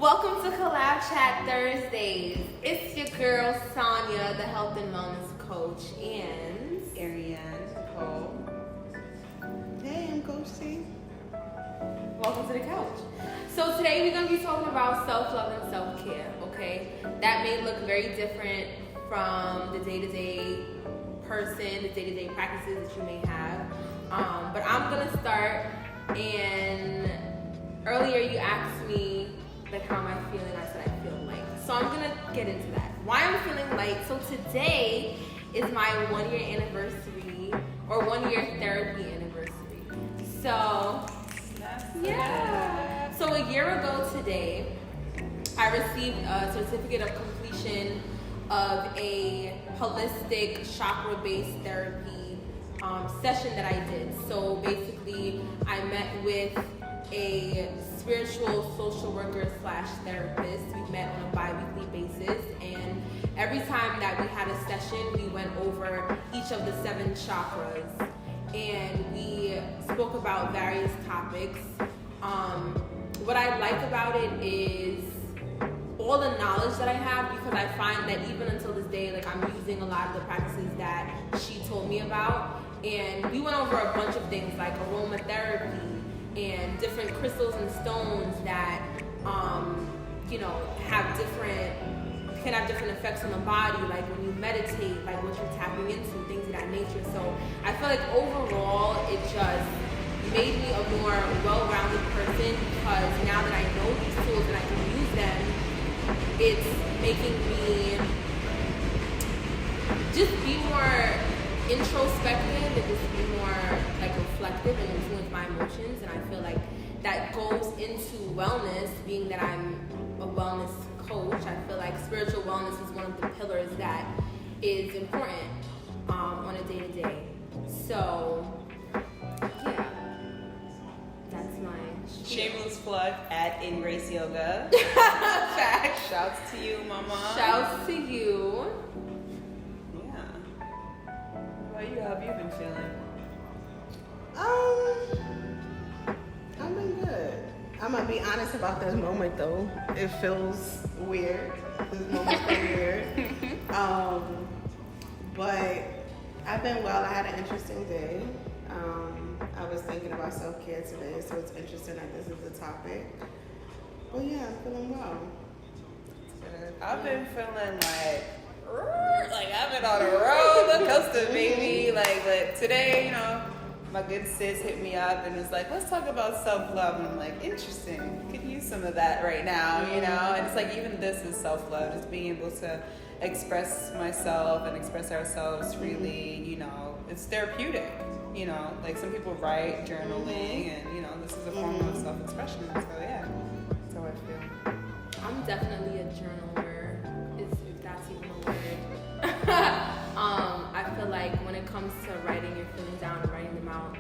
Welcome to Collab Chat Thursdays. It's your girl Sonia, the health and wellness coach, and Ariennenicole. Hey, I'm Coach T. Welcome to the couch. So today we're going to be talking about self-love and self-care, okay? That may look very different from the day-to-day person, the day-to-day practices that you may have. But I'm going to start, and earlier you asked me, like, how am I feeling? I said I feel light. So I'm going to get into that. Why I'm feeling light. So today is my 1 year anniversary, or 1 year therapy anniversary. So, yeah. So a year ago today, I received a certificate of completion of a holistic chakra-based therapy session that I did. So basically, I met with a spiritual social worker / therapist. We met on a bi-weekly basis, and every time that we had a session, we went over each of the 7 chakras, and we spoke about various topics. What I like about it is all the knowledge that I have, because I find that even until this day, like, I'm using a lot of the practices that she told me about. And we went over a bunch of things like aromatherapy and different crystals and stones that can have different effects on the body, like when you meditate, like what you're tapping into, things of that nature. So I feel like overall it just made me a more well-rounded person, because now that I know these tools and I can use them, it's making me just be more introspective and just be more like reflective and influence my emotions. And I feel like that goes into wellness, being that I'm a wellness coach. I feel like spiritual wellness is one of the pillars that is important on a day-to-day. So yeah, that's my shameless plug at In Grace Yoga. fact. Shouts to you, mama. Shouts to you. Yeah. How have you been feeling? I've been good. I'm gonna be honest about this moment though. It feels weird. This moment's been weird. But I've been well. I had an interesting day. I was thinking about self-care today, so it's interesting that this is the topic. But yeah, I'm feeling well. I've been feeling like I've been on a roller coaster, baby. But today, my good sis hit me up and was like, let's talk about self-love. And I'm like, interesting. Could use some of that right now, And it's like, even this is self-love, just being able to express myself and express ourselves freely, it's therapeutic, Like some people write, journaling, and, this is a form of self-expression. So yeah, that's how I feel. I'm definitely a journaler, if that's even a word. I feel like when it comes to writing your feelings down and writing them out,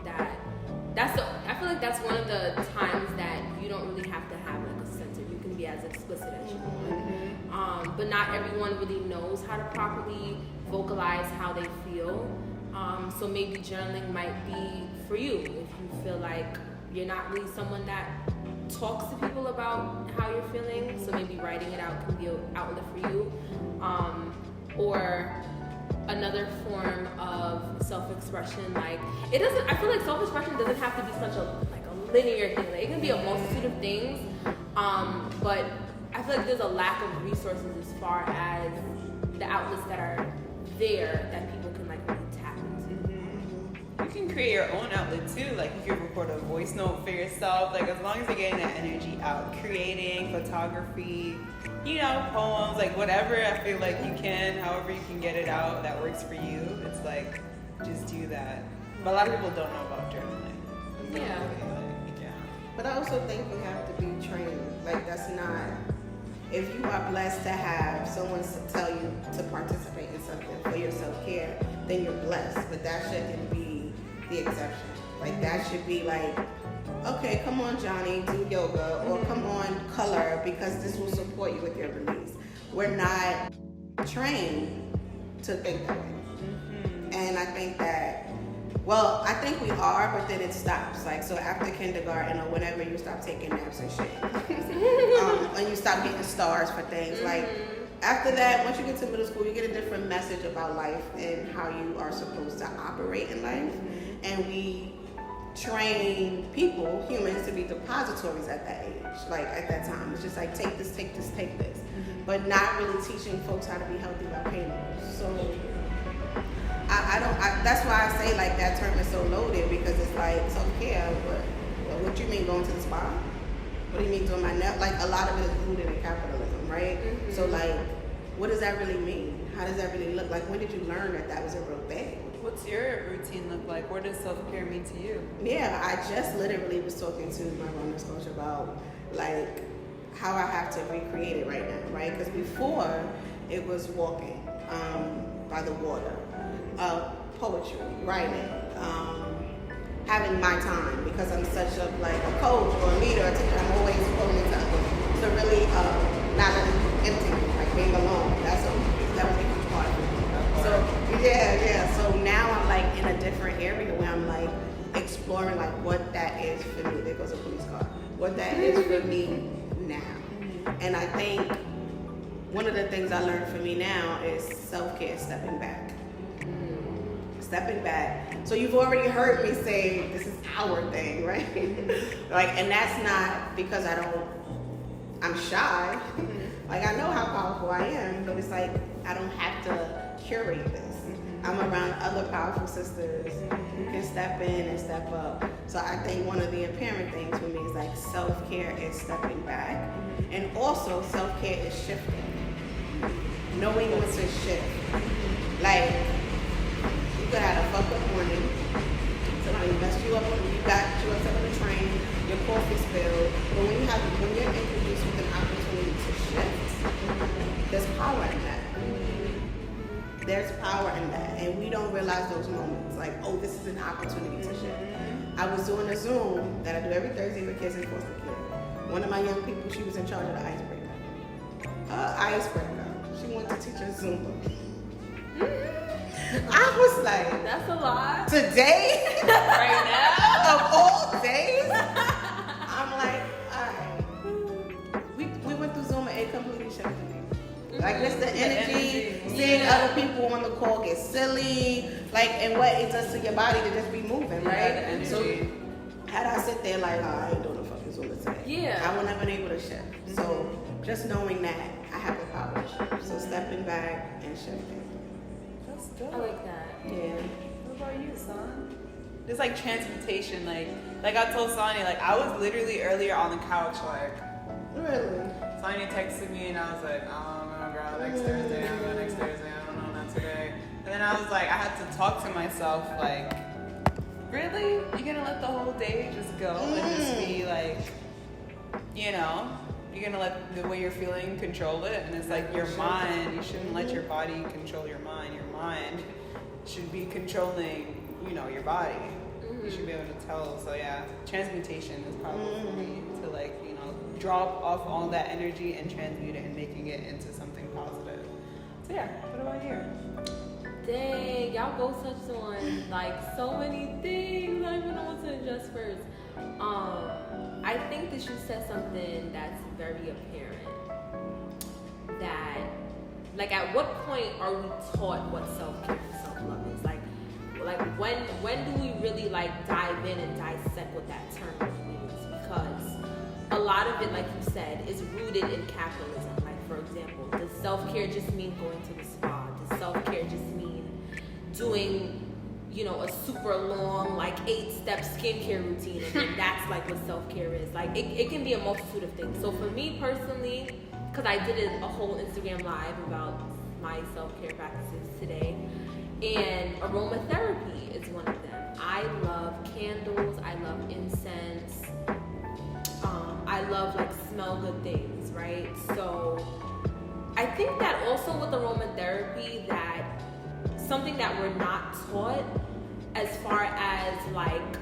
I feel like that's one of the times that you don't really have to have like a censor. You can be as explicit as you want. But not everyone really knows how to properly vocalize how they feel. So maybe journaling might be for you if you feel like you're not really someone that talks to people about how you're feeling. So maybe writing it out can be an outlet for you. Or another form of self-expression, I feel like self-expression doesn't have to be such a linear thing. Like, it can be a multitude of things, but I feel like there's a lack of resources as far as the outlets that are there that people can really tap into. You can create your own outlet too. Like, you can record a voice note for yourself. Like, as long as you're getting that energy out, creating, photography, poems, whatever. I feel like you can, however you can get it out that works for you. It's like, just do that. But a lot of people don't know about journaling. Yeah. But I also think you have to be trained. That's not, if you are blessed to have someone tell you to participate in something for your self-care, then you're blessed. But that shouldn't be the exception. That should be okay, come on, Johnny, do yoga, or come on, color, because this will support you with your release. We're not trained to think that way. And I think that Well, I think we are, but then it stops. Like, so after kindergarten or whenever you stop taking naps and shit, and you stop getting stars for things. Like, after that, once you get to middle school, you get a different message about life and how you are supposed to operate in life. And we train people, humans, to be depositories at that age. Like, at that time, it's just like, take this, take this, take this. But not really teaching folks how to be healthy volcanoes. So that's why I say like that term is so loaded, because it's like self-care, but what you mean going to the spa? What do you mean doing my nail? Like, a lot of it is rooted in capitalism, right? So like, what does that really mean? How does that really look? Like, when did you learn that that was a real thing? What's your routine look like? What does self-care mean to you? Yeah, I just literally was talking to my wellness coach about like how I have to recreate it right now, right? Because before it was walking by the water, poetry, writing, having my time, because I'm such a like a coach or a leader, a teacher. I'm always pulling into others. So really, not empty, like being alone. That was a huge part of it. So yeah. So now I'm like in a different area where I'm like exploring like what that is for me. There goes a police car. What that is for me now. And I think one of the things I learned for me now is self-care, stepping back. Stepping back. So you've already heard me say this is our thing, right? Like, and that's not because I'm shy. Like, I know how powerful I am, but it's like I don't have to curate this. I'm around other powerful sisters who can step in and step up. So I think one of the apparent things for me is like self-care is stepping back, and also self-care is shifting. Knowing when to shift. Like, you could have a fuck up morning. Somebody messed you up when you got you upset on the train, your coffee spilled. But when you're introduced with an opportunity to shift, there's power in that. There's power in that, and we don't realize those moments. Like, oh, this is an opportunity to shift. I was doing a Zoom that I do every Thursday with kids in foster care. One of my young people, she was in charge of the icebreaker. She wanted to teach us Zumba. I was like, that's a lot. Today? Right now? Of all days? I'm like, all right. We went through Zoom and it completely shifted me. Like, it's the energy, seeing other people on the call get silly, like, and what it does to your body to just be moving, right? The So energy. had I sit there like, oh, I ain't doing a fucking Zumba today. Yeah. I wouldn't have been able to shift. So just knowing that I have the power to shift. So stepping back and shifting. That's dope. I like that. Yeah. What about you, son? It's like transmutation. Like I told Sonya, like I was literally earlier on the couch, like Really? Sonya texted me and I was like, oh, I'm gonna go next Thursday. I'm going next Thursday. I don't know, not today. And then I was like, I had to talk to myself, like, really? You're gonna let the whole day just go and just be like, you know? You're gonna let the way you're feeling control it, and it's like your mind. You shouldn't let your body control your mind. Your mind should be controlling, you know, your body. You should be able to tell. So yeah, transmutation is probably for me to like, you know, drop off all that energy and transmute it and making it into something positive. So yeah, what about you? Dang, y'all both touched on like so many things. I don't even know what to address first. I think that you said something that's very apparent. That, like, at what point are we taught what self-care and self-love is? Like when do we really like dive in and dissect what that term really means? Because a lot of it, like you said, is rooted in capitalism. Like, for example, does self-care just mean going to the spa? Does self-care just mean doing, you know, a super long, like 8-step skincare routine, and then that's like what self-care is? Like, it can be a multitude of things. So for me personally, because I did a whole Instagram live about my self-care practices today, and aromatherapy is one of them. I love candles, I love incense, I love like smell good things, right? So I think that also with aromatherapy, that something that we're not taught as far as like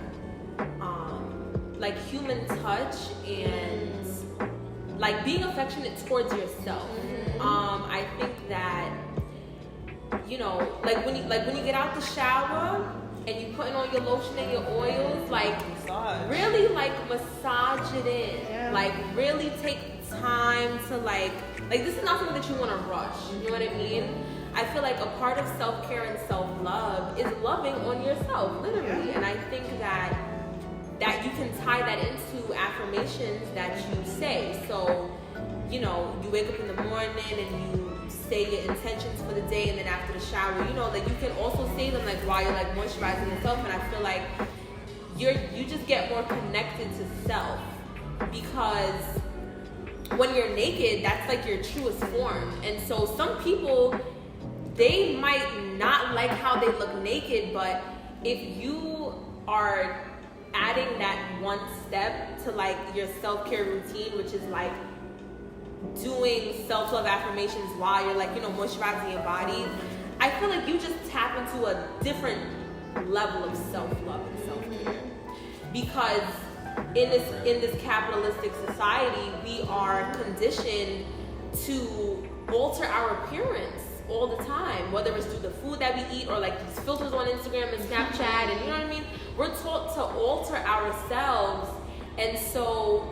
human touch and like being affectionate towards yourself. I think that, you know, like when you get out the shower and you putting on your lotion and your oils, like really like massage it in. Yeah. Like really take time to like this is not something that you want to rush. You know what I mean? I feel like a part of self-care and self-love is loving on yourself, literally. Yeah. And I think that you can tie that into affirmations that you say. So, you know, you wake up in the morning and you say your intentions for the day, and then after the shower, you know, like you can also say them like while you're like moisturizing yourself. And I feel like you just get more connected to self, because when you're naked, that's like your truest form. And so some people, they might not like how they look naked, but if you are adding that one step to like your self-care routine, which is like doing self-love affirmations while you're like, you know, moisturizing your body, I feel like you just tap into a different level of self-love and self-care. Because in this capitalistic society, we are conditioned to alter our appearance all the time, whether it's through the food that we eat or like these filters on Instagram and Snapchat, and you know what I mean? We're taught to alter ourselves. And so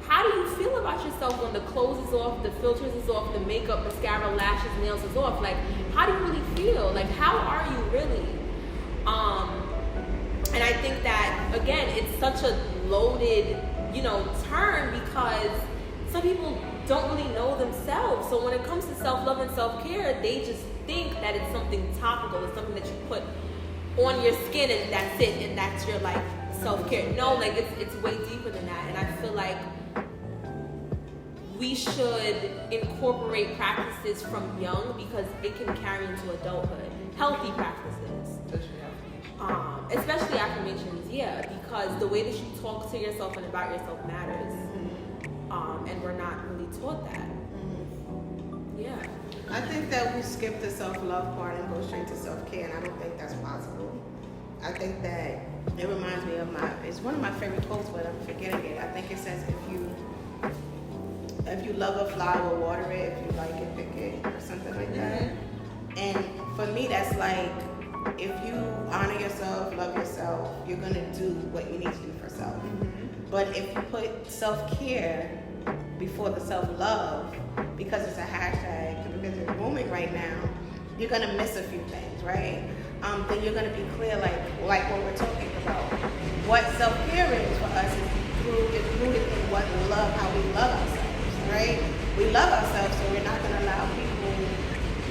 how do you feel about yourself when the clothes is off, the filters is off, the makeup, mascara, lashes, nails is off? Like, how do you really feel? Like, how are you really? And I think that, again, it's such a loaded, you know, term, because some people don't really know themselves. So when it comes to self-love and self-care, they just think that it's something topical. It's something that you put on your skin and that's it, and that's your like self-care. No, like it's way deeper than that. And I feel like we should incorporate practices from young, because it can carry into adulthood. Healthy practices. Especially affirmations, yeah, because the way that you talk to yourself and about yourself matters. And we're not really taught that. Yeah. I think that we skip the self-love part and go straight to self-care, and I don't think that's possible. I think that it reminds me of it's one of my favorite quotes, but I'm forgetting it. I think it says, if you love a flower, water it. If you like it, pick it, or something like that. And for me, that's like, if you honor yourself, love yourself, you're gonna do what you need to do for self. But if you put self-care before the self-love, because it's a hashtag, because it's booming right now, you're gonna miss a few things, right? Then you're gonna be clear, like what we're talking about. What self-care is for us is rooted in what how we love ourselves, right? We love ourselves, so we're not gonna allow people.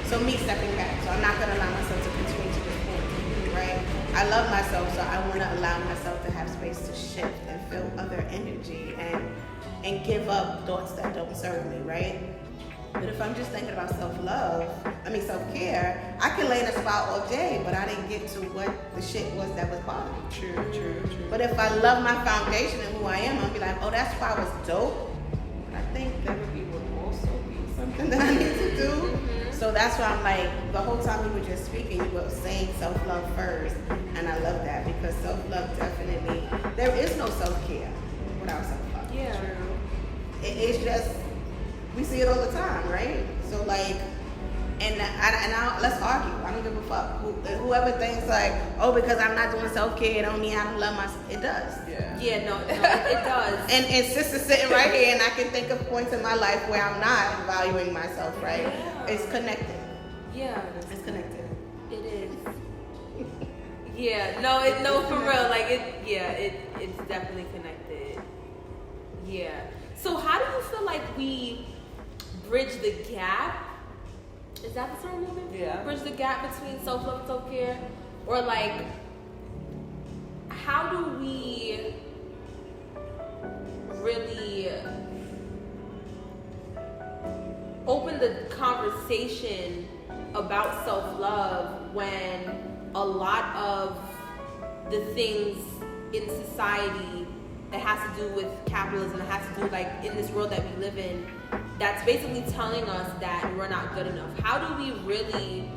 So me stepping back, so I'm not gonna allow myself to continue to respond, right? I love myself, so I wanna allow myself to have space to shift and feel other energy and give up thoughts that don't serve me, right? But if I'm just thinking about self-care, I can lay in a spot all day, but I didn't get to what the shit was that was bothering me. True. But if I love my foundation and who I am, I'll be like, oh, that spot was dope. But I think therapy would also be something that I need to do. So that's why I'm like, the whole time you were just speaking, you were saying self-love first. And I love that, because self-love definitely, there is no self-care without self-love. Yeah. It's just, we see it all the time, right? So like, let's argue. I don't give a fuck. Whoever thinks like, oh, because I'm not doing self-care, it don't mean I don't love myself. It does. Yeah, no, it does. And sister's sitting right here, and I can think of points in my life where I'm not valuing myself, right? Yeah. It's connected. Yeah. It's connected. It is. Yeah, no, for real. Like it's definitely connected. Yeah. So how do you feel like we bridge the gap? Is that the term moving? Yeah. Bridge the gap between self-love and self-care? Or like, how do we really open the conversation about self-love when a lot of the things in society that has to do with capitalism, that has to do like in this world that we live in, that's basically telling us that we're not good enough? How do we really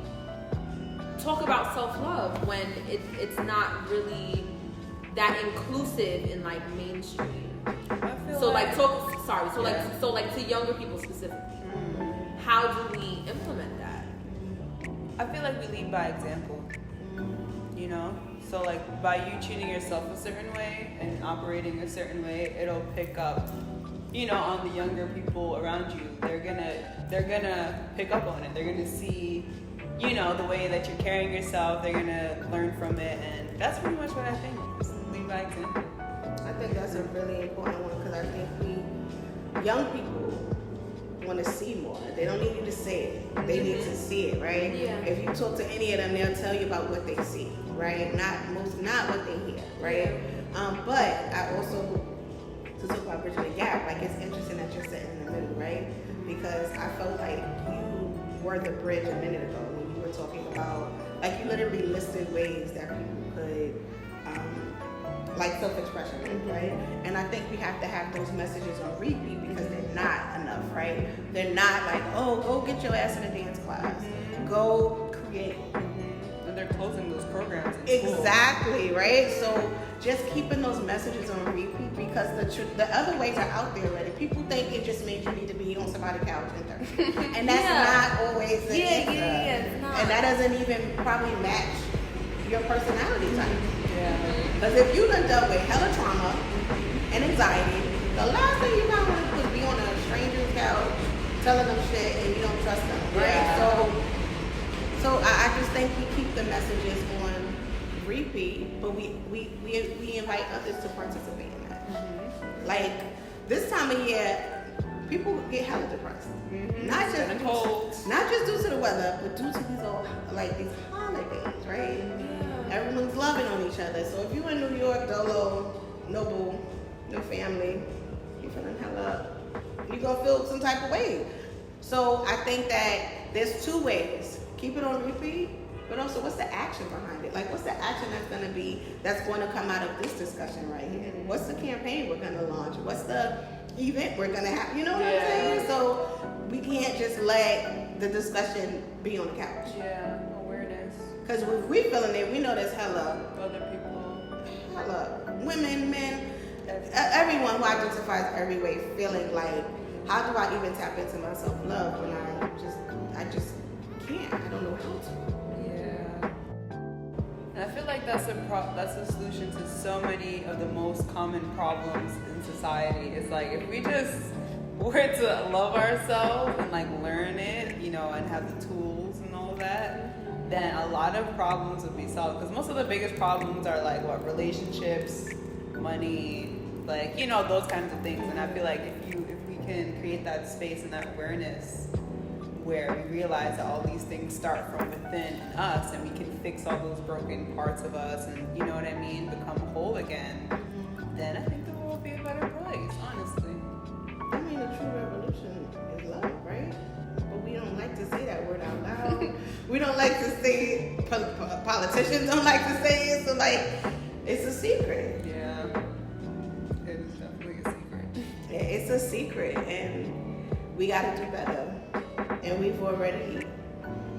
talk about self-love when it's not really that inclusive in like mainstream? So like to younger people specifically, how do we implement that? I feel like we lead by example, you know? So like by you treating yourself a certain way and operating a certain way, it'll pick up, you know, on the younger people around you. They're gonna pick up on it. They're gonna see, you know, the way that you're carrying yourself. They're gonna learn from it, and that's pretty much what I think. Just lead by example. I think that's a really important one because I think young people want to see more. They don't need you to say it. They need to see it, right? Yeah. If you talk to any of them, they'll tell you about what they see, right? Not what they hear, right? But I also, to talk about bridging the gap, like it's interesting that you're sitting in the middle, right? Because I felt like you were the bridge a minute ago when you were talking about, like you literally listed ways that people could, like self-expression, right? And I think we have to have those messages on repeat because they're not enough, right? They're not like, oh, go get your ass in a dance class. Go create. And they're closing those programs in school. Exactly, right? So just keeping those messages on repeat because the other ways are out there already. People think it just means you need to be on somebody's couch and Thursday. And that's not always the answer. It's not. And that doesn't even probably match your personality type. Yeah. Because if you done dealt with hella trauma and anxiety, the last thing you might want to do is be on a stranger's couch telling them shit and you don't trust them, right? Yeah. So I just think we keep the messages on repeat, but we invite others to participate in that. Mm-hmm. Like this time of year, people get hella depressed. Mm-hmm. Not just due to the weather, but due to these holidays, right? Everyone's loving on each other. So if you in New York, dolo, no boo, no family, you feeling hella, you gonna feel some type of way. So I think that there's two ways. Keep it on repeat, but also what's the action behind it? Like what's the action that's going to come out of this discussion right here? What's the campaign we're gonna launch? What's the event we're gonna have? You know what I'm saying? So we can't just let the discussion be on the couch. Yeah, awareness. Because if we feeling it, we know there's hella women, men, everyone who identifies every way feeling like, how do I even tap into my self-love when I just can't. I don't know how to. Yeah. And I feel like that's a solution to so many of the most common problems in society. It's like if we just were to love ourselves and like learn it, you know, and have the tools and all of that, then a lot of problems would be solved. Because most of the biggest problems are like relationships, money, like, you know, those kinds of things. And I feel like if we can create that space and that awareness where we realize that all these things start from within us and we can fix all those broken parts of us and, you know what I mean, become whole again, then I think the world will be a better place, honestly. I mean, the true revolution is love, right? But we don't like to say that word out loud. We don't like to say it. Politicians don't like to say it. So, like, it's a secret. Yeah. It is definitely a secret. It's a secret, and we got to do better. And we've already,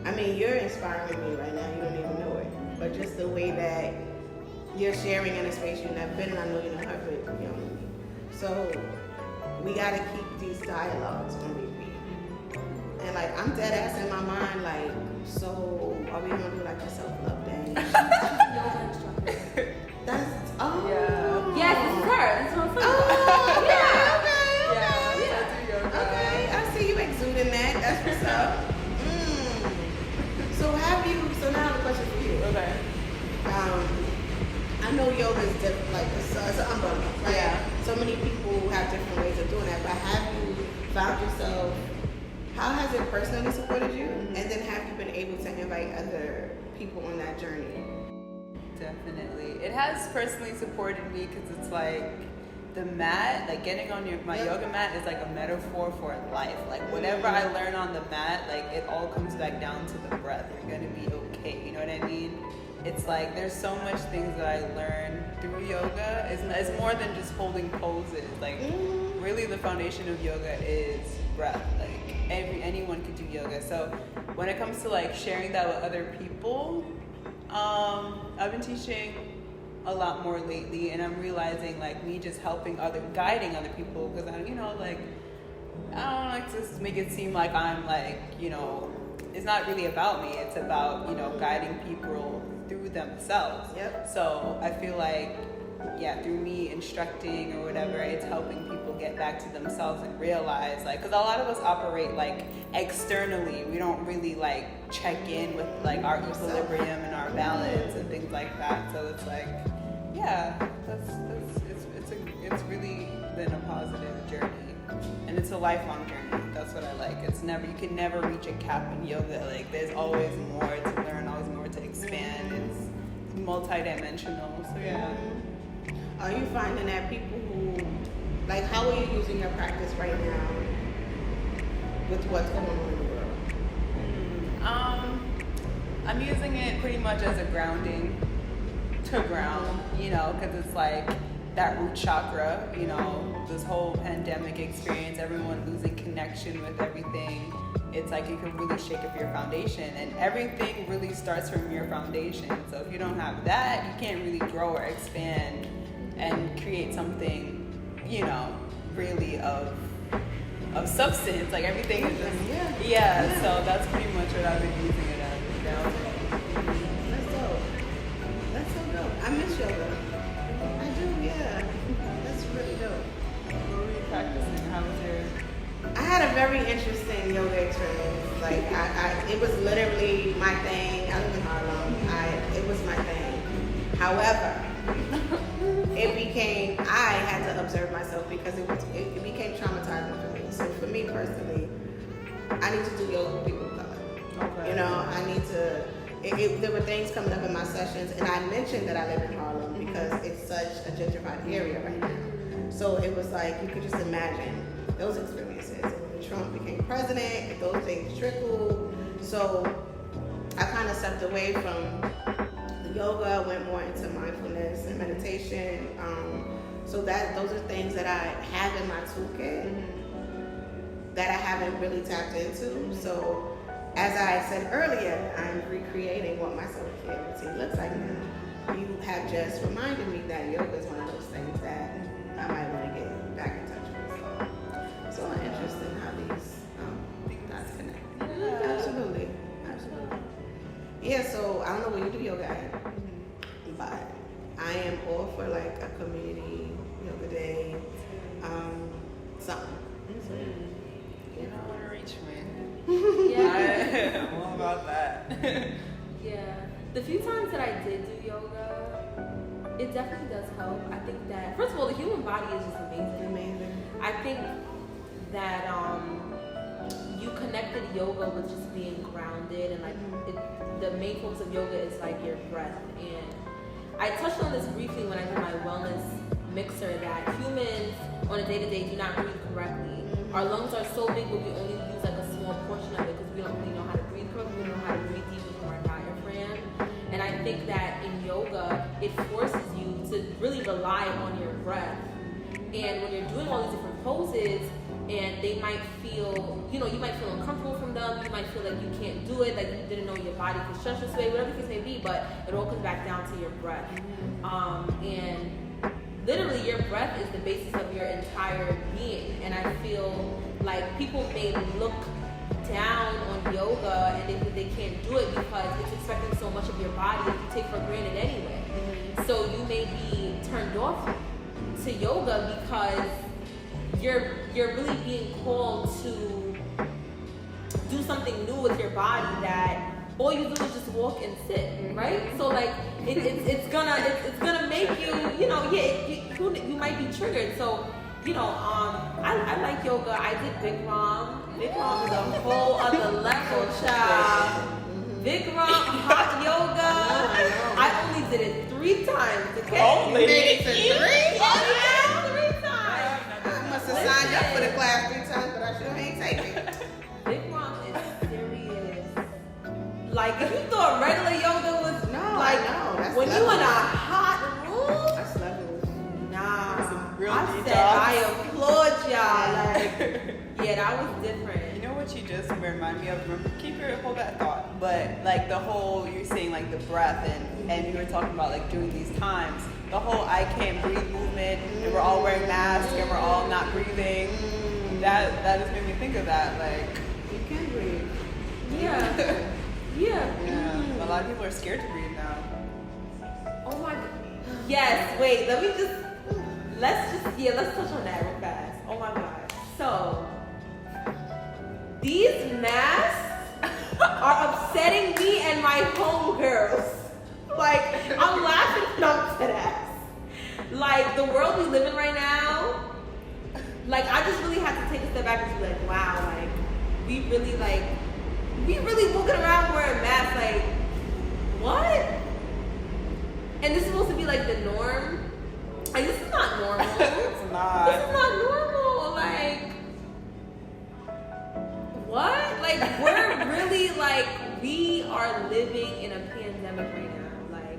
I mean, you're inspiring me right now. You don't even know it. But just the way that you're sharing in a space you've never been in, I know you don't have it, you know. So we got to keep these dialogues on repeat. And like, I'm dead ass in my mind, like, so are we going to do like a self-love day? That's, oh. Yeah. Yes, this is her. This is what I'm saying. Oh, Yeah. Okay, I see you exuding that. That's what's up. So now the question for you. Okay. I know yoga is different, like it's an umbrella, right? Yeah. So many people have different ways of doing that, but have you found yourself, how has it personally supported you? Mm-hmm. And then have you been able to invite other people on that journey? Definitely. It has personally supported me because it's like the mat, like getting on my yoga mat is like a metaphor for life. Like whatever I learn on the mat, like it all comes back down to the breath. You're gonna be okay. You know what I mean? It's like there's so much things that I learned through yoga. It's more than just holding poses. Like really the foundation of yoga is breath. Like anyone could do yoga. So when it comes to like sharing that with other people, I've been teaching a lot more lately, and I'm realizing like me just guiding other people, because I don't like to make it seem like I'm like, it's not really about me. It's about, guiding people through through themselves. Yep. So I feel like, yeah, through me instructing or whatever, it's helping people get back to themselves and realize, like, because a lot of us operate like externally. We don't really like check in with like our equilibrium and our balance and things like that. So it's like, yeah, it's really been a positive journey, and it's a lifelong journey. That's what I like. It's never, you can never reach a cap in yoga. Like, there's always more to learn, always more to expand. It's multi-dimensional. So yeah. Are you finding that people who, like, how are you using your practice right now with what's going on in the world? I'm using it pretty much as a grounding, to ground, you know, because it's like that root chakra, you know, this whole pandemic experience, everyone losing connection with everything. It's like it can really shake up your foundation, and everything really starts from your foundation. So if you don't have that, you can't really grow or expand and create something, you know, really of substance. Like, everything is just, yeah. So that's pretty much what I've been using it as. You know? That's dope. That's so dope. I miss yoga. I do, yeah. That's really dope. What were you practicing? How was yours? I had a very interesting yoga experience. Like, it was literally my thing. I live in Harlem. It was my thing. However, I had to observe myself because it became traumatizing for me. So for me personally, I need to do yoga with people of color. Okay. You know, I need to, there were things coming up in my sessions, and I mentioned that I live in Harlem because it's such a gentrified area right now. So it was like, you could just imagine those experiences. And when Trump became president, those things trickled. So I kind of stepped away from yoga, went more into mindfulness and meditation. So those are things that I have in my toolkit that I haven't really tapped into. So as I said earlier, I'm recreating what my self-care routine looks like now. You have just reminded me that yoga is one of those things that I might want to get back in touch with. So interesting how these dots connect. Yeah. Absolutely. Yeah, so I don't know where you do yoga at, but I am all for like a community yoga day, something. You know, I want to reach me. Yeah. I'm all about that. Yeah. The few times that I did do yoga, it definitely does help. I think that, first of all, the human body is just amazing. I think that you connected yoga with just being grounded, and like the main focus of yoga is like your breath. And I touched on this briefly when I did my wellness mixer, that humans on a day-to-day do not breathe correctly. Our lungs are so big, but we only use like a small portion of it because we don't really know how to breathe correctly. We don't know how to breathe deeply from our diaphragm. And I think that in yoga, it forces you to really rely on your breath. And when you're doing all these different poses, and they might feel, you might feel uncomfortable from them, you might feel like you can't do it, like you didn't know your body could stretch this way, whatever the case may be, but it all comes back down to your breath. And literally your breath is the basis of your entire being. And I feel like people may look down on yoga and they think they can't do it because it's expecting so much of your body that you take for granted anyway. So you may be turned off to yoga because you're really being called to do something new with your body that all you do is just walk and sit, right? So like it's gonna make you might be triggered. So I like yoga. I did Bikram. Bikram is a whole other level, child. Bikram, hot yoga. I only did it 3 times. Okay. Only 3? Oh yeah, 3 times. I must have signed up for the class 3 times, but I sure ain't taking it. Bikram is serious. Like, if you thought regular yoga was That's when you levels. in a hot room, That's levels. nah. Real I detox. said I applaud y'all. Like, yeah, that was different. You know what you just remind me of? Hold that thought. But like the whole, you're saying like the breath, and you were talking about like doing these times, the whole I can't breathe movement, and we're all wearing masks and we're all not breathing. That just made me think of that. Like, You can breathe. Yeah. Yeah. yeah, a lot of people are scared to breathe now. Yes, wait, let's touch on that real fast. Oh my God. So, these masks are upsetting me and my homegirls. Like, I'm laughing up to that. Like, the world we live in right now, like, I just really have to take a step back and be like, wow, like, we really walking around wearing masks, like, what? And this is supposed to be like the norm. Like, this is not normal. It's not. This is not normal. Like, what? Like, we're really, like, we are living in a pandemic right now. Like,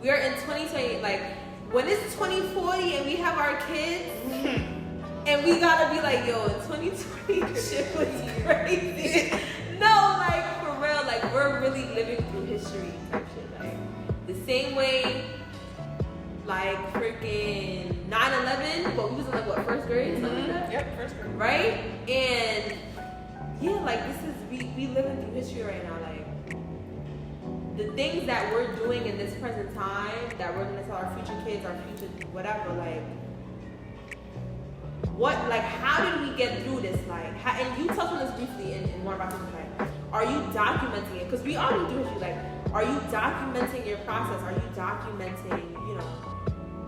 we're in 2020. Like, when it's 2040 and we have our kids, and we gotta be like, yo, 2020 shit was crazy. No, like, for real, like, we're really living through history type shit. Like, the same way, like, freaking 9/11, but we was in, like, what, first grade? Something like that? Yep, first grade. Right? And, yeah, like, this is, we living through history right now. Like, the things that we're doing in this present time, that we're gonna tell our future kids, our future whatever, like, what, like, how did we get through this? Like, how, and you touched on this briefly in one of our things, like, are you documenting it? Because we already do history, like, are you documenting your process? Are you documenting, you know,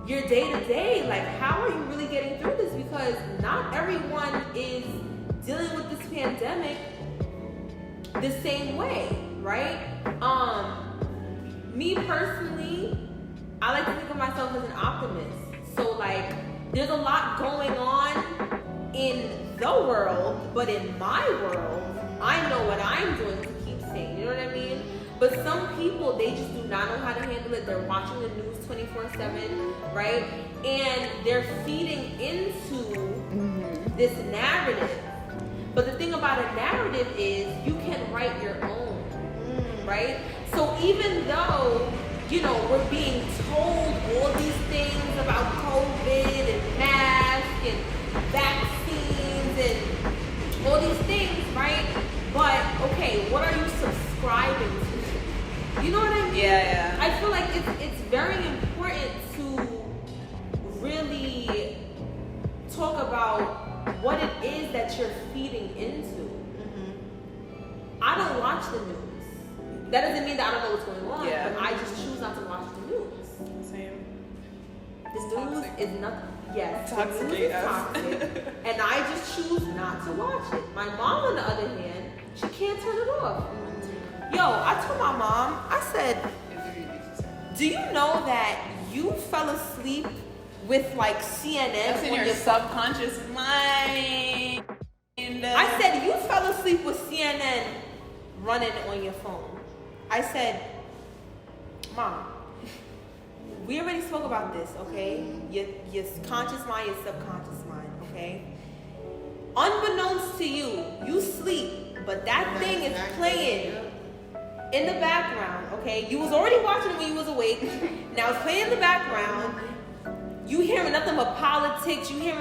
your day to day? Like, how are you really getting through this? Because not everyone is dealing with this pandemic the same way, right? Me personally, I like to think of myself as an optimist. So, like, there's a lot going on in the world, but in my world, I know what I'm doing to keep sane. You know what I mean? But some people, they just do not know how to handle it. They're watching the news 24/7, right? And they're feeding into this narrative. But the thing about a narrative is you can write your own, right? So even though, you know, we're being told all these things about COVID and masks and vaccines and all these things, right? But, okay, what are you subscribing to? You know what I mean? Yeah. I feel like it's very important to really talk about what it is that you're feeding into. I don't watch the news. That doesn't mean that I don't know what's going on, but I just choose not to watch the news. Same. The news is nothing. Yes, Toxic, the news is toxic, and I just choose not to watch it. My mom, on the other hand, she can't turn it off. Yo, I told my mom, I said, do you know that you fell asleep with, like, CNN? That's in your subconscious mind. I said, you fell asleep with CNN running on your phone. I said, Mom, we already spoke about this, okay? Your conscious mind, your subconscious mind, okay? Unbeknownst to you, you sleep, but that thing is playing in the background, okay? You was already watching it when you was awake. Now it's playing in the background. You hearing nothing but politics. You hearing,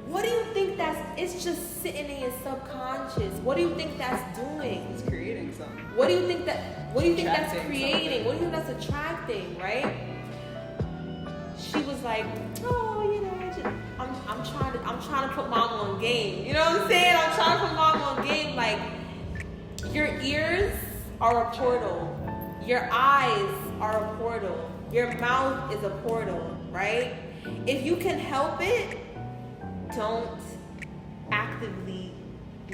what do you think it's just sitting in your subconscious. What do you think that's doing? It's creating something. What do you think that's creating? What do you think that's attracting, right? She was like, oh, you know, I'm trying to put mom on game. You know what I'm saying? I'm trying to put mom on game. Like, your ears are a portal. Your eyes are a portal. Your mouth is a portal, right? If you can help it, don't actively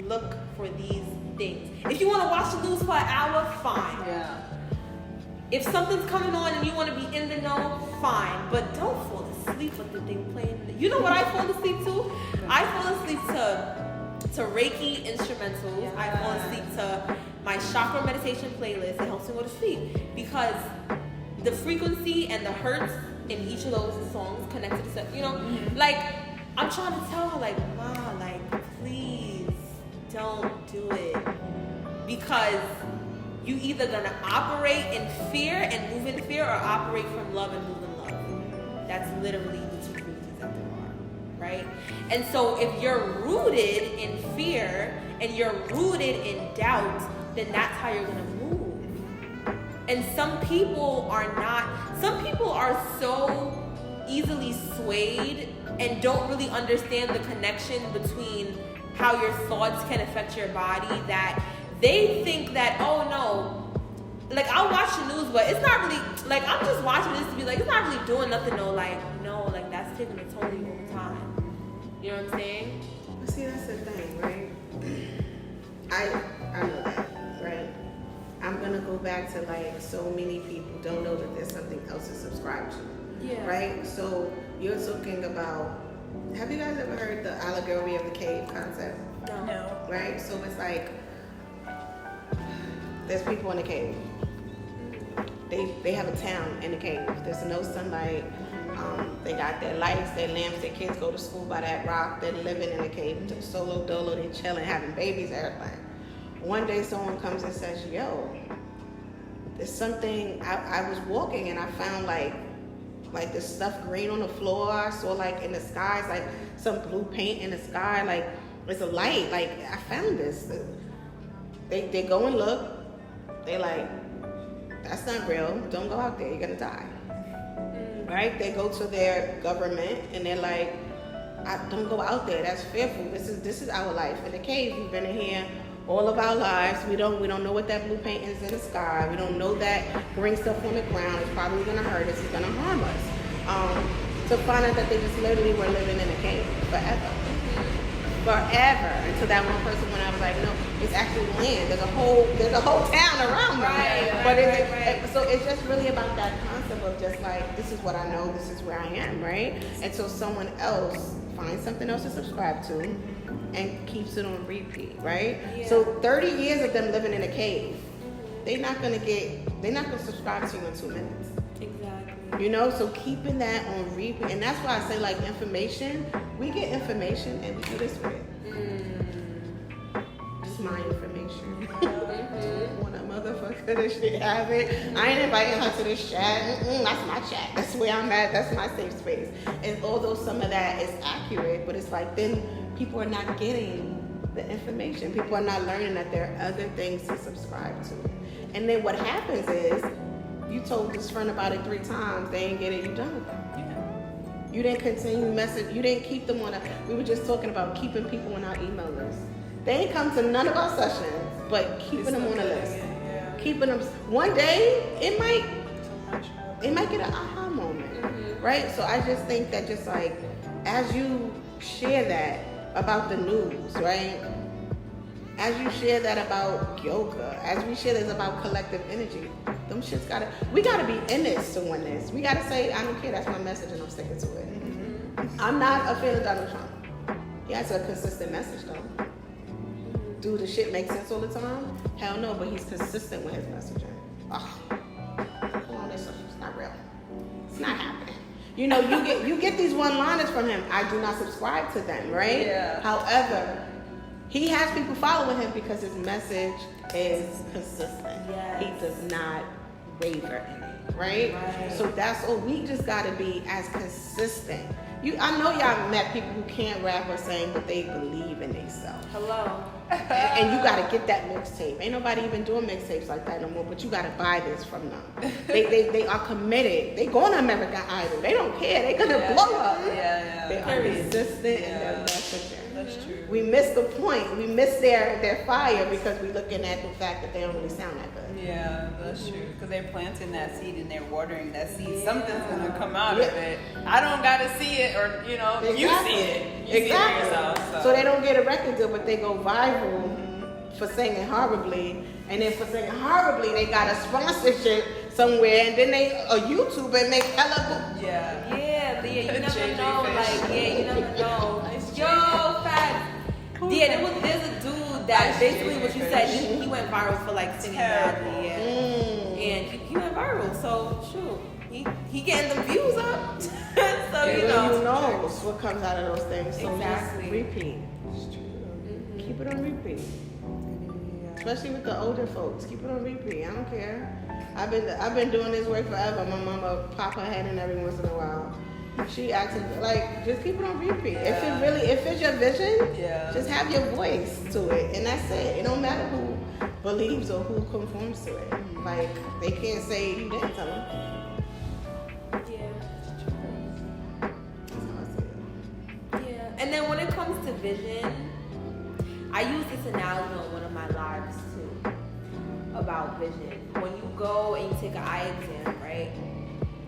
look for these things. If you want to watch the news for an hour, fine. Yeah. If something's coming on and you want to be in the know, fine. But don't fall asleep with the thing playing. You know what I fall asleep to? I fall asleep to Reiki instrumentals. Yeah. I fall asleep to my chakra meditation playlist. It helps me go to sleep because the frequency and the hertz in each of those songs connected to, you know, like, I'm trying to tell her, like, wow, like, please don't do it. Because you either gonna operate in fear and move in fear or operate from love and move in love. That's literally the two frequencies that there are, right? And so if you're rooted in fear and you're rooted in doubt, then that's how you're gonna move. And some people are not. Some people are so easily swayed and don't really understand the connection between how your thoughts can affect your body, that they think that, oh no, like I'll watch the news, but it's not really, like I'm just watching this to be like, it's not really doing nothing, no, like that's taking a toll over time. You know what I'm saying? But see, that's the thing, right? I know that, right? I'm gonna go back to like, so many people don't know that there's something else to subscribe to. Yeah. Right? So you're talking about, have you guys ever heard the allegory of the cave concept? No. Right? So it's like, there's people in a cave. They have a town in a cave. There's no sunlight. They got their lights, their lamps, their kids go to school by that rock. They're living in a cave, solo dolo, they chilling, having babies, everything. One day someone comes and says, yo, there's something, I was walking and I found like this stuff green on the floor. I saw like in the skies, like some blue paint in the sky, like it's a light, like I found this. They go and look, they like, that's not real, don't go out there, you're gonna die. Right? They go to their government and they're like, don't go out there, that's fearful. This is our life in the cave. We've been in here all of our lives. We don't know what that blue paint is in the sky. We don't know that green stuff on the ground is probably gonna hurt us, it's gonna harm us. To find out that they just literally were living in a cave forever. Until that one person when I was like, no, it's actually land. There's a whole town around me. Right. So it's just really about that concept of just like, this is what I know, this is where I am, right? And so someone else finds something else to subscribe to and keeps it on repeat, right? Yeah. So 30 years of them living in a cave, they're not gonna subscribe to you in 2 minutes. Exactly. You know, so keeping that on repeat, and that's why I say like information, we get information and we do this with it. It's my information. When a motherfucker this shit have it, I ain't inviting her to this chat. That's my chat. That's where I'm at. That's my safe space. And although some of that is accurate, but it's like then people are not getting the information. People are not learning that there are other things to subscribe to. And then what happens is, you told this friend about it 3 times, they ain't get it, you done with them. Yeah. You didn't continue message, you didn't keep them on we were just talking about keeping people on our email list. They ain't come to none of our sessions, but keeping them on a list. Yeah. Keeping them, one day, it might get an aha moment, right? So I just think that just like, as you share that about the news, right? As you share that about yoga, as we share this about collective energy, them shits we gotta be in this to win this. We gotta say, I don't care, that's my message and I'm sticking to it. Mm-hmm. I'm not a fan of Donald Trump. He has a consistent message though. Do the shit make sense all the time? Hell no, but he's consistent with his messaging. Oh, come on, this is not real. It's not happening. You know, you get these one-liners from him. I do not subscribe to them, right? Yeah. However, he has people following him because his message is consistent. Yes. He does not waver in it, right? So that's all. We just got to be as consistent. I know y'all met people who can't rap or sing, but they believe in themselves. Hello. And you got to get that mixtape. Ain't nobody even doing mixtapes like that no more, but you got to buy this from them. They are committed. They going to American Idol. They don't care. They going to blow up. Yeah. They are consistent in their messaging. That's true. We missed the point. We missed their fire because we're looking at the fact that they don't really sound that good. Yeah, that's true. Because they're planting that seed and they're watering that seed. Something's going to come out of it. I don't got to see it, or, you know, you see it. You see it yourself. So they don't get a record deal, but they go viral for singing horribly. And then for singing horribly, they got a sponsorship somewhere. And then they a YouTuber and make hella good. Yeah, you never know. You never know. Yo, facts. There's a dude that basically what you said, he went viral for like singing badly, and he went viral. So shoot, he getting the views up. So you know what comes out of those things. So exactly. Just repeat. Keep it on repeat. Especially with the older folks, keep it on repeat. I don't care. I've been doing this work forever. My mama pop her head in every once in a while. She acted like, just keep it on repeat. If it's your vision, just have your voice to it, and that's it. It don't matter believes or who conforms to it. Like, they can't say you didn't tell them. Yeah. That's how I see it. Yeah. And then when it comes to vision, I use this analogy on one of my lives too about vision. When you go and you take an eye exam, right?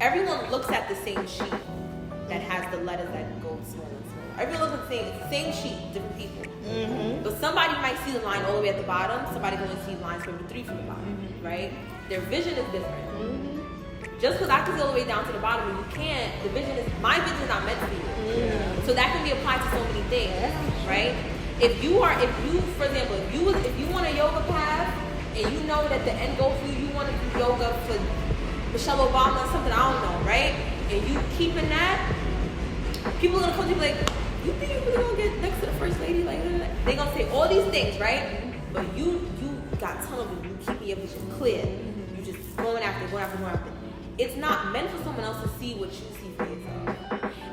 Everyone looks at the same sheet that has the letters that go smaller and smaller. Everyone looks at the same sheet, different people. But somebody might see the line all the way at the bottom. Somebody going to see lines maybe 3 from the bottom, right? Their vision is different. Just because I can see all the way down to the bottom and you can't, my vision is not meant for you. So that can be applied to so many things, right? If you, for example, if you want a yoga path and you know that the end goal for you want to do yoga for Michelle Obama or something, I don't know, right? And you keeping that, people are gonna come to you like, you think you really gonna get next to the first lady like that? They gonna say all these things, right? But you got tunnel vision, you keeping your vision clear. You just going after. It's not meant for someone else to see what you see for yourself.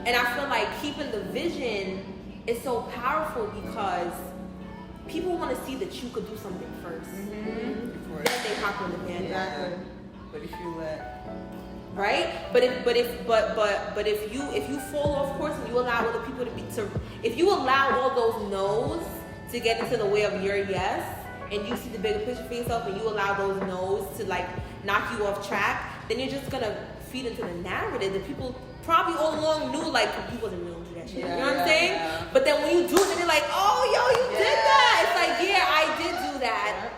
And I feel like keeping the vision is so powerful because people want to see that you could do something first. Then they hop on the bandwagon. But if you let, right? But if you fall off course and you allow other people if you allow all those no's to get into the way of your yes, and you see the bigger picture for yourself, and you allow those no's to like knock you off track, then you're just gonna feed into the narrative that people probably all along knew like you wasn't gonna do that shit. You know what I'm saying? Yeah. But then when you do it, then they're like, oh, yo, you did that. It's like, yeah, I did do that.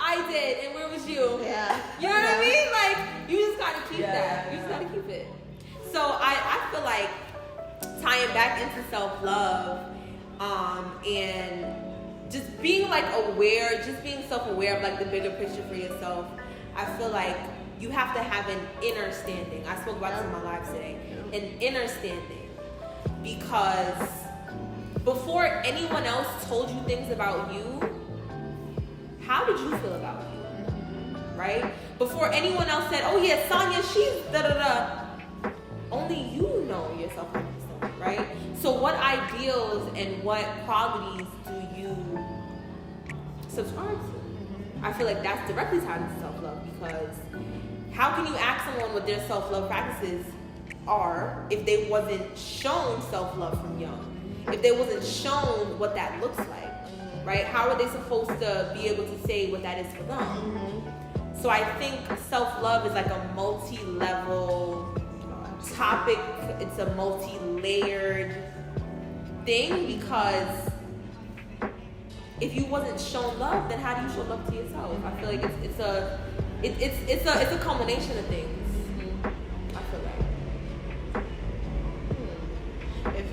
I did, and where was you? Yeah. You know what I mean? Like, you just gotta keep that. You just gotta keep it. So I feel like tying back into self-love, and just being like aware, just being self-aware of like the bigger picture for yourself. I feel like you have to have an inner standing. I spoke about this in my live today. An inner standing. Because before anyone else told you things about you, how did you feel about you? Right? Before anyone else said, oh yeah, Sonia, she's da-da-da. Only you know yourself, right? So what ideals and what qualities do you subscribe to? I feel like that's directly tied to self-love, because how can you ask someone what their self-love practices are if they wasn't shown self-love from young? If they wasn't shown what that looks like, right? How are they supposed to be able to say what that is for them? So I think self-love is like a multi-level topic. It's a multi-layered thing, because if you wasn't shown love, then how do you show love to yourself? I feel like it's a combination of things. I feel like If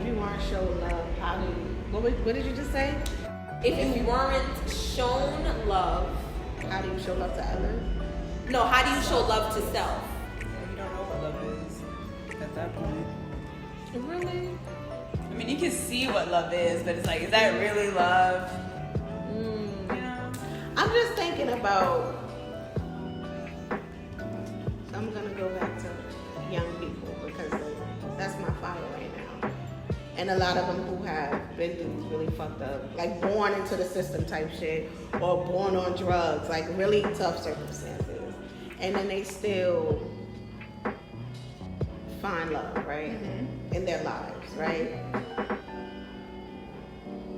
you weren't shown love, how do you? What did you just say? if you weren't shown love, How do you show love to others? no, how do you show love to self? you don't know what love is at that point. Really? I mean, you can see what love is, but it's like, is that really love? You know? I'm just thinking about. I'm gonna go back to young people because that's my father right now, and a lot of them who have been through these really fucked up, like born into the system type shit, or born on drugs, like really tough circumstances, and then they still find love, right, in their lives, right?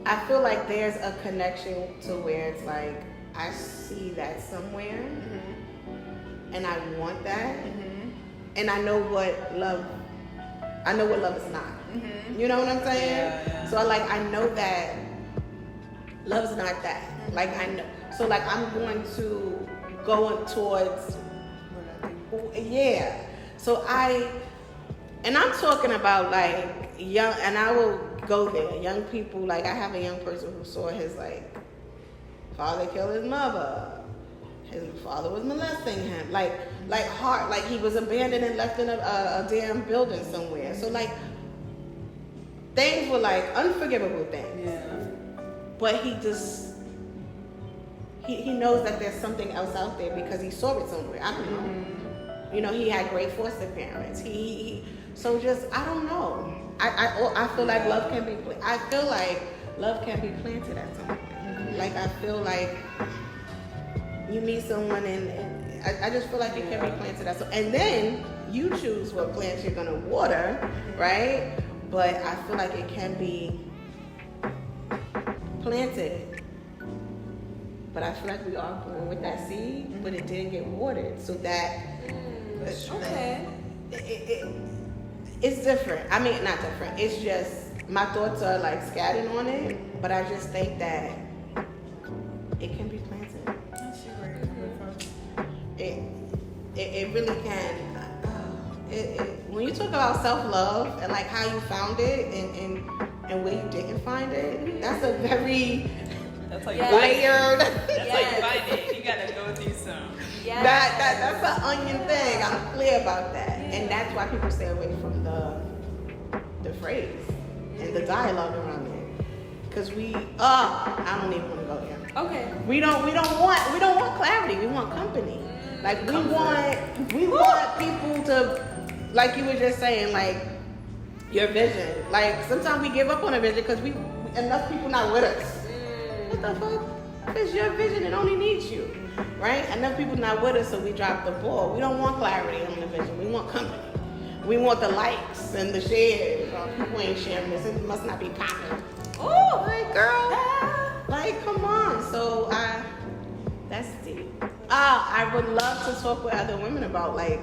I feel like there's a connection to where it's like I see that somewhere, and I want that, and I know what love is not. You know what I'm saying? Yeah. So I know that love's not that. Like I know. So like I'm going to go towards. Yeah. So and I'm talking about like young, and I will go there. Young people, like I have a young person who saw his like father kill his mother. His father was molesting him. Like hard, like he was abandoned and left in a damn building somewhere. So like things were like unforgivable things. Yeah. But he just he knows that there's something else out there because he saw it somewhere. I don't know. You know, he had great foster parents. So just I don't know. I feel like love can be. I feel like love can be planted at some point. Like, I feel like you meet someone and I just feel like it can be planted. And then you choose what plants you're gonna water, right? But I feel like it can be planted. But I feel like we are born with that seed, but it didn't get watered. So that, Okay. it's different. I mean, not different. It's just, my thoughts are like scattered on it, but I just think that it can be planted. I see where you're coming from. It really can. When you talk about self-love and like how you found it and where you didn't find it, that's a very That's like layered. That's like finding. You gotta go through some. Yes. That's an onion thing. I'm clear about that, and that's why people stay away from the phrase and the dialogue around it. Because I don't even want to go there. Okay. We don't want clarity. We want company. Like we want people to, like you were just saying, like your vision. Like sometimes we give up on a vision because enough people not with us. What the fuck? It's your vision. It only needs you, right? Enough people not with us, so we drop the ball. We don't want clarity on the vision. We want company. We want the likes and the shares. People ain't sharing this. It must not be popping. Oh, like girl, like come on. So that's deep. I would love to talk with other women about like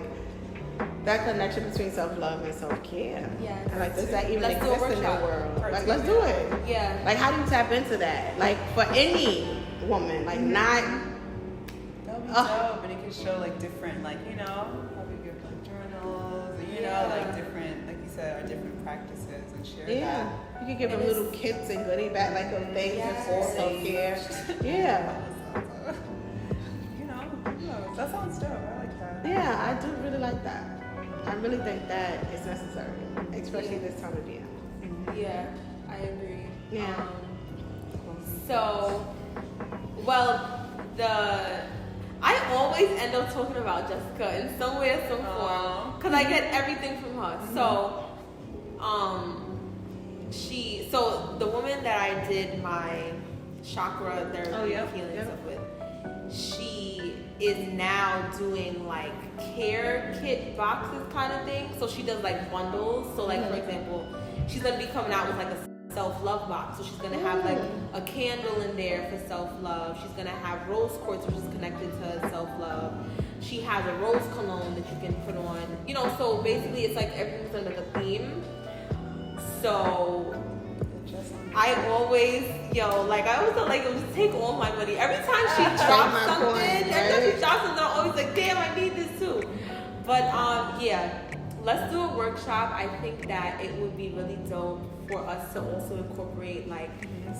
that connection between self-love and self-care. Yes. And like, does that even Let's do a exist in the workshop. world? Like, let's do it. Yeah. Like, how do you tap into that? Like, for any woman, like not. That'll be dope, and it can show like different, like probably give like journals, and like different, like you said, our different practices, and share that. You could give them little kits and goodie bag, like a things for self-care. Yeah. That sounds dope. I like that. Yeah, I do really like that. I really think that is necessary, especially this time of year. Yeah, I agree. Yeah. I always end up talking about Jessica in some way or some form because I get everything from her. So, so the woman that I did my chakra therapy healing stuff with, she is now doing like care kit boxes kind of thing. So she does like bundles. So like for example, she's gonna be coming out with like a self-love box. So she's gonna have like a candle in there for self-love. She's gonna have rose quartz, which is connected to self-love. She has a rose cologne that you can put on. So basically it's like everything's under the theme. So I always tell like, just take all my money. Every time she drops something, I'm always like, damn, I need this too. But let's do a workshop. I think that it would be really dope for us to also incorporate like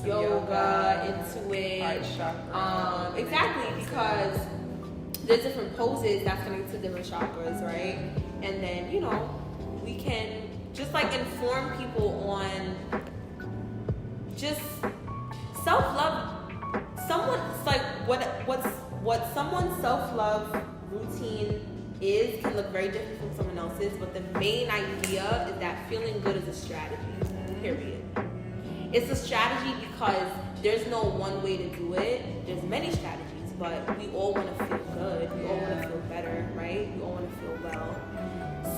yoga into it. Exactly, because there's different poses that's connected to different chakras, right? And then, we can just like inform people on just self-love. Someone's like what someone's self-love routine is can look very different from someone else's, but the main idea is that feeling good is a strategy. Period. It's a strategy because there's no one way to do it. There's many strategies, but we all want to feel good. We all want to feel better, right? We all want to feel well.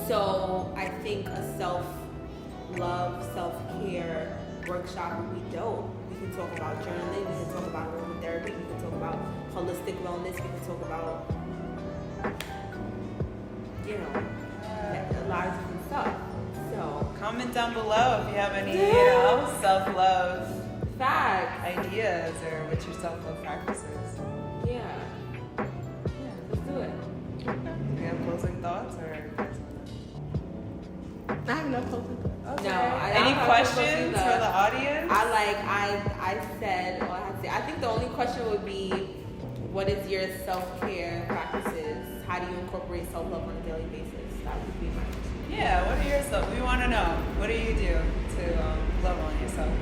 So I think a self-love, self-care workshop would be dope. We can talk about journaling, we can talk about aromatherapy, we can talk about holistic wellness, we can talk about a lot of different stuff. So comment down below if you have any self-love ideas or what's your self-love practices. Yeah, let's do it. Do you have closing thoughts or? I have no closing thoughts. Okay. No, any questions for the audience? I said all I had to say. I think the only question would be, what is your self-care practices? How do you incorporate self-love on a daily basis? That would be my question. Yeah, what are your self? We want to know. What do you do to love on yourself?